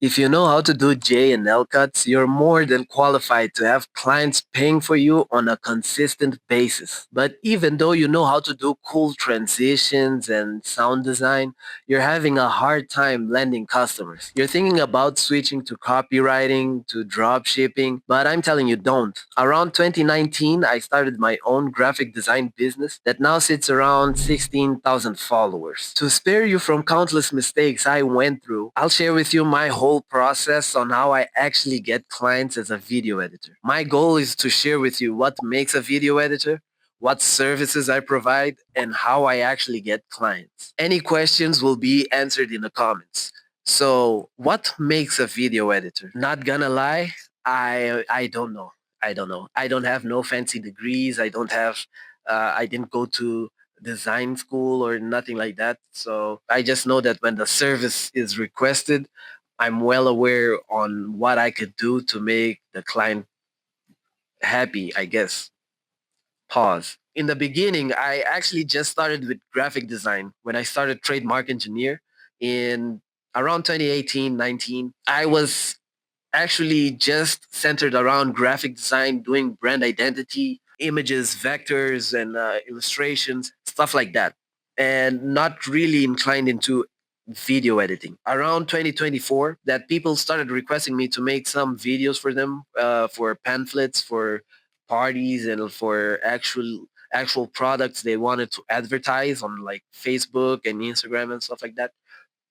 If you know how to do J and L cuts, you're more than qualified to have clients paying for you on a consistent basis. But even though you know how to do cool transitions and sound design, you're having a hard time landing customers. You're thinking about switching to copywriting, to drop shipping, but I'm telling you, don't. Around 2019, I started my own graphic design business that now sits around 16,000 followers. To spare you from countless mistakes I went through, I'll share with you my whole process on how I actually get clients as a video editor. My goal is to share with you what makes a video editor, what services I provide, and how I actually get clients. Any questions will be answered in the comments. So, what makes a video editor? Not gonna lie, I don't know. I don't know. I don't have no fancy degrees. I didn't go to design school or nothing like that. So I just know that when the service is requested, I'm well aware on what I could do to make the client happy, I guess. Pause. In the beginning, I actually just started with graphic design when I started trademark engineer in around 2018, 19. I was actually just centered around graphic design, doing brand identity, images, vectors, and illustrations, stuff like that, and not really inclined into video editing. Around 2024, that people started requesting me to make some videos for them, for pamphlets, for parties, and for actual products they wanted to advertise on like Facebook and Instagram and stuff like that.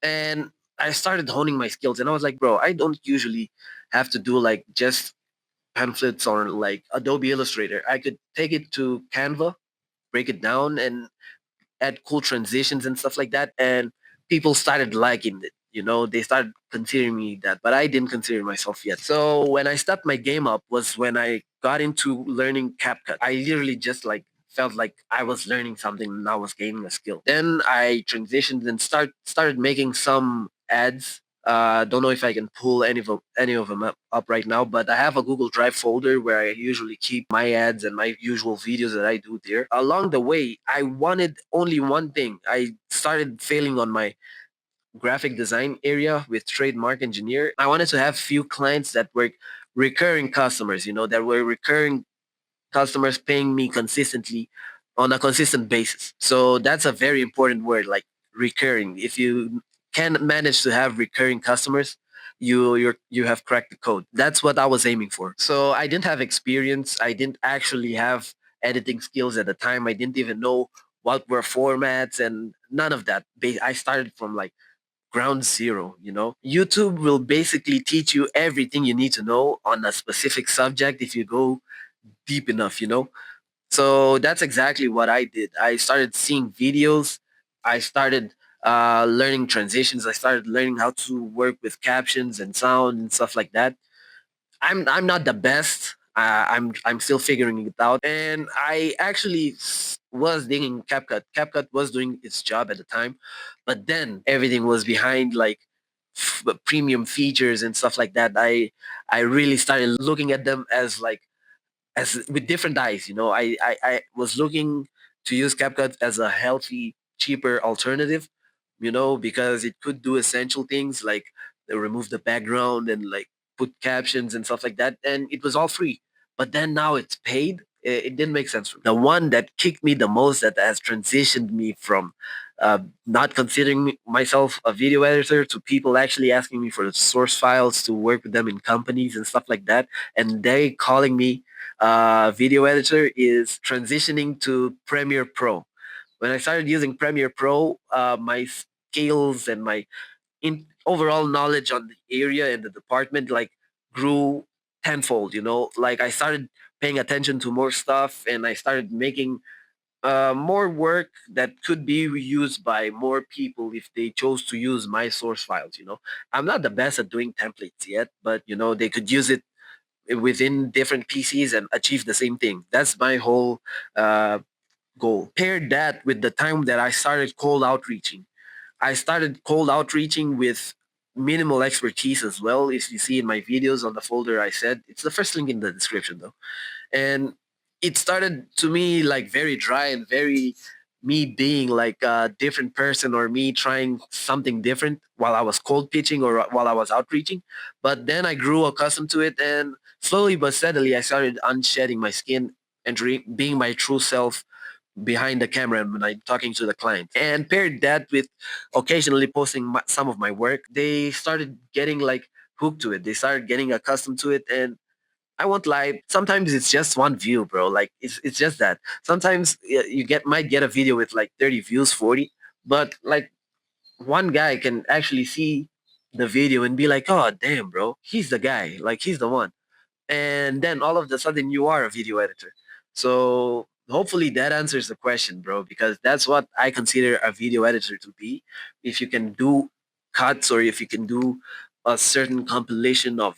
And I started honing my skills, and I was like, bro, I don't usually have to do like just pamphlets on like Adobe Illustrator. I could take it to Canva, break it down, and add cool transitions and stuff like that. And people started liking it. You know, they started considering me that, but I didn't consider myself yet. So when I stepped my game up was when I got into learning CapCut. I literally just like felt like I was learning something and I was gaining a skill. Then I transitioned and started making some ads. Don't know if I can pull any of them up right now, but I have a Google Drive folder where I usually keep my ads and my usual videos that I do there. Along the way, I wanted only one thing. I started failing on my graphic design area with trademark engineer. I wanted to have few clients that were recurring customers, that were recurring customers paying me consistently on a consistent basis. So that's a very important word, like recurring. If you can manage to have recurring customers, you have cracked the code. That's what I was aiming for. So I didn't have experience. I didn't actually have editing skills at the time. I didn't even know what were formats and none of that. I started from like ground zero. YouTube will basically teach you everything you need to know on a specific subject if you go deep enough. So that's exactly what I did. I started seeing videos. I started learning transitions. I started learning how to work with captions and sound and stuff like that. I'm not the best. I'm still figuring it out. And I actually was digging CapCut. CapCut was doing its job at the time, but then everything was behind like premium features and stuff like that. I really started looking at them as with different eyes. I was looking to use CapCut as a healthy, cheaper alternative, because it could do essential things like remove the background and like put captions and stuff like that. And it was all free. But then now it's paid. It didn't make sense for me. The one that kicked me the most, that has transitioned me from not considering myself a video editor to people actually asking me for the source files to work with them in companies and stuff like that, and they calling me video editor, is transitioning to Premiere Pro. When I started using Premiere Pro, my skills and my overall knowledge on the area and the department like grew tenfold. Like I started paying attention to more stuff, and I started making more work that could be used by more people if they chose to use my source files. I'm not the best at doing templates yet, but they could use it within different PCs and achieve the same thing. That's my whole uh, goal. Paired that with the time that I started cold outreaching. I started cold outreaching with minimal expertise as well. If you see in my videos on the folder I said, it's the first link in the description though. And it started to me like very dry and very me being like a different person or me trying something different while I was cold pitching or while I was outreaching. But then I grew accustomed to it, and slowly but steadily I started unshedding my skin and being my true self behind the camera when I'm talking to the client. And paired that with occasionally posting some of my work, they started getting like hooked to it. They started getting accustomed to it. And I won't lie, sometimes it's just one view, bro. Like it's just that. Sometimes you might get a video with like 30 views, 40, but like one guy can actually see the video and be like, "Oh, damn, bro. He's the guy. Like he's the one." And then all of a sudden you are a video editor. So hopefully that answers the question, bro, because that's what I consider a video editor to be. If you can do cuts or if you can do a certain compilation of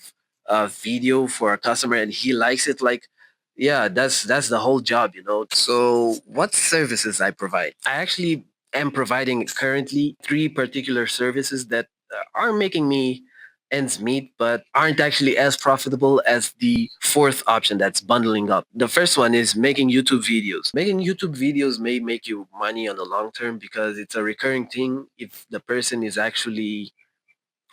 a video for a customer and he likes it, like yeah, that's the whole job, you know. So what services I provide? I actually am providing currently three particular services that are making me ends meet, but aren't actually as profitable as the fourth option that's bundling up. The first one is making YouTube videos. Making YouTube videos may make you money on the long term because it's a recurring thing if the person is actually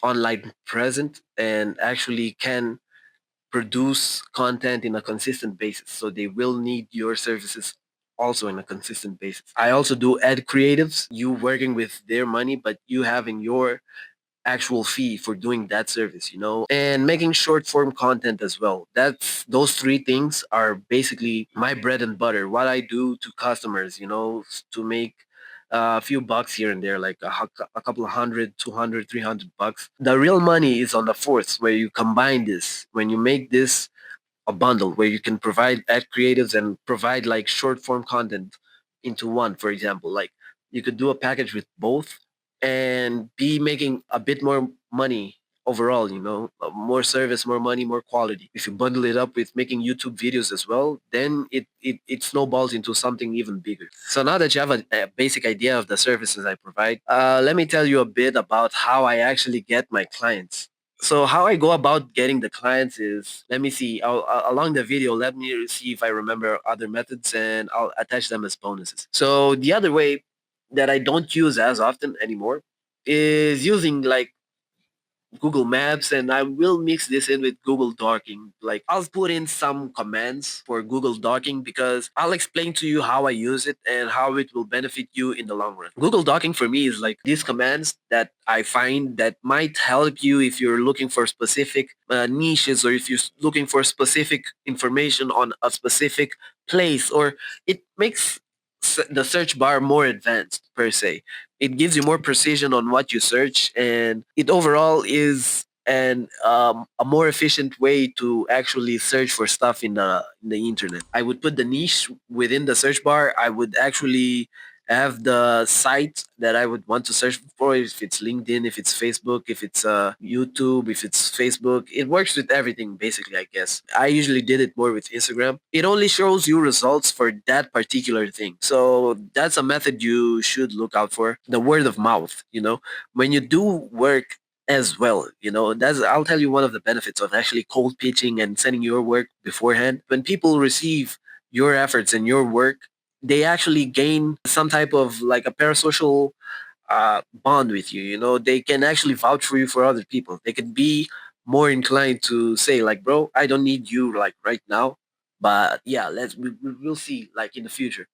online present and actually can produce content in a consistent basis. So they will need your services also in a consistent basis. I also do ad creatives, you working with their money, but you having your actual fee for doing that service, you know, and making short form content as well. That's those three things are basically my bread and butter. What I do to customers, you know, to make a few bucks here and there, like a couple of hundred, 200, 300 bucks. The real money is on the fourth, where you combine this. When you make this a bundle where you can provide ad creatives and provide like short form content into one, for example, like you could do a package with both and be making a bit more money overall, you know, more service, more money, more quality. If you bundle it up with making YouTube videos as well, then it snowballs into something even bigger. So now that you have a basic idea of the services I provide, let me tell you a bit about how I actually get my clients. So how I go about getting the clients is, let me see, along the video, let me see if I remember other methods and I'll attach them as bonuses. So the other way that I don't use as often anymore is using like Google Maps, and I will mix this in with Google Dorking. Like I'll put in some commands for Google Dorking because I'll explain to you how I use it and how it will benefit you in the long run. Google Docking for me is like these commands that I find that might help you if you're looking for specific niches or if you're looking for specific information on a specific place, or it makes the search bar more advanced per se. It gives you more precision on what you search, and it overall is a more efficient way to actually search for stuff in the internet. I would put the niche within the search bar. I would actually have the site that I would want to search for, if it's LinkedIn, if it's Facebook, if it's YouTube, if it's Facebook. It works with everything basically, I guess. I usually did it more with Instagram. It only shows you results for that particular thing. So that's a method you should look out for. The word of mouth, you know, when you do work as well, you know, that's, I'll tell you one of the benefits of actually cold pitching and sending your work beforehand. When people receive your efforts and your work, they actually gain some type of like a parasocial bond with you. You know, they can actually vouch for you for other people. They could be more inclined to say like, bro, I don't need you like right now, but yeah, we'll see like in the future.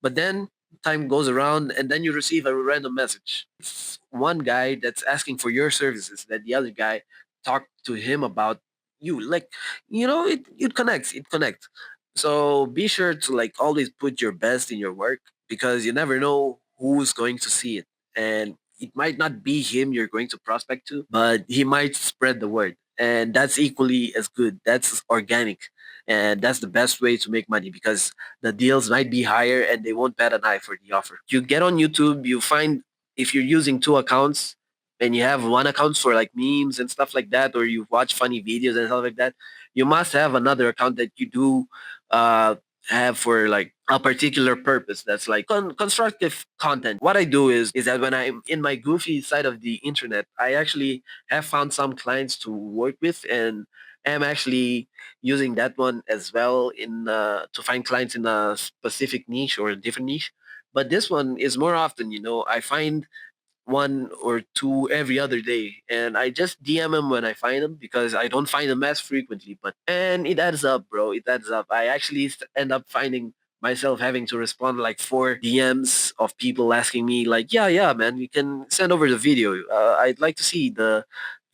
But then time goes around and then you receive a random message. It's one guy that's asking for your services that the other guy talked to him about you. Like, you know, it connects. It connects. So be sure to like always put your best in your work because you never know who's going to see it. And it might not be him you're going to prospect to, but he might spread the word. And that's equally as good. That's organic. And that's the best way to make money because the deals might be higher and they won't bat an eye for the offer. You get on YouTube, you find if you're using two accounts and you have one account for like memes and stuff like that, or you watch funny videos and stuff like that, you must have another account that you do uh, have for like a particular purpose that's like constructive content. What I do is that when I'm in my goofy side of the internet, I actually have found some clients to work with and am actually using that one as well in to find clients in a specific niche or a different niche. But this one is more often, I find one or two every other day, and I just DM them when I find them because I don't find them as frequently. But and it adds up, bro. It adds up. I actually end up finding myself having to respond like 4 DMs of people asking me like, yeah, yeah, man, you can send over the video. I'd like to see the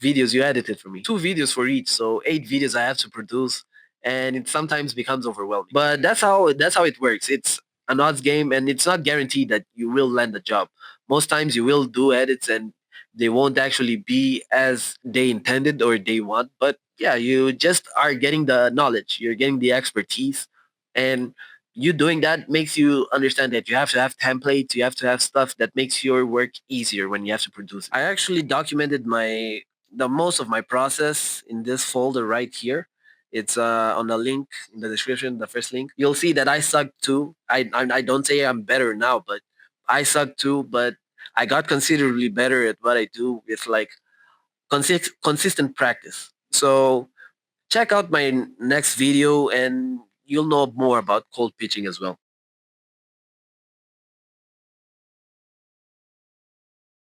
videos you edited for me. 2 videos for each, so 8 videos I have to produce, and it sometimes becomes overwhelming. But that's how it works. It's an odds game, and it's not guaranteed that you will land a job. Most times you will do edits and they won't actually be as they intended or they want, but yeah, you just are getting the knowledge, you're getting the expertise, and you doing that makes you understand that you have to have templates, you have to have stuff that makes your work easier when you have to produce it. I actually documented the most of my process in this folder right here. It's on the link in the description, the first link. You'll see that I suck too. I don't say I'm better now, but I suck too, but I got considerably better at what I do with like consistent practice. So check out my next video and you'll know more about cold pitching as well.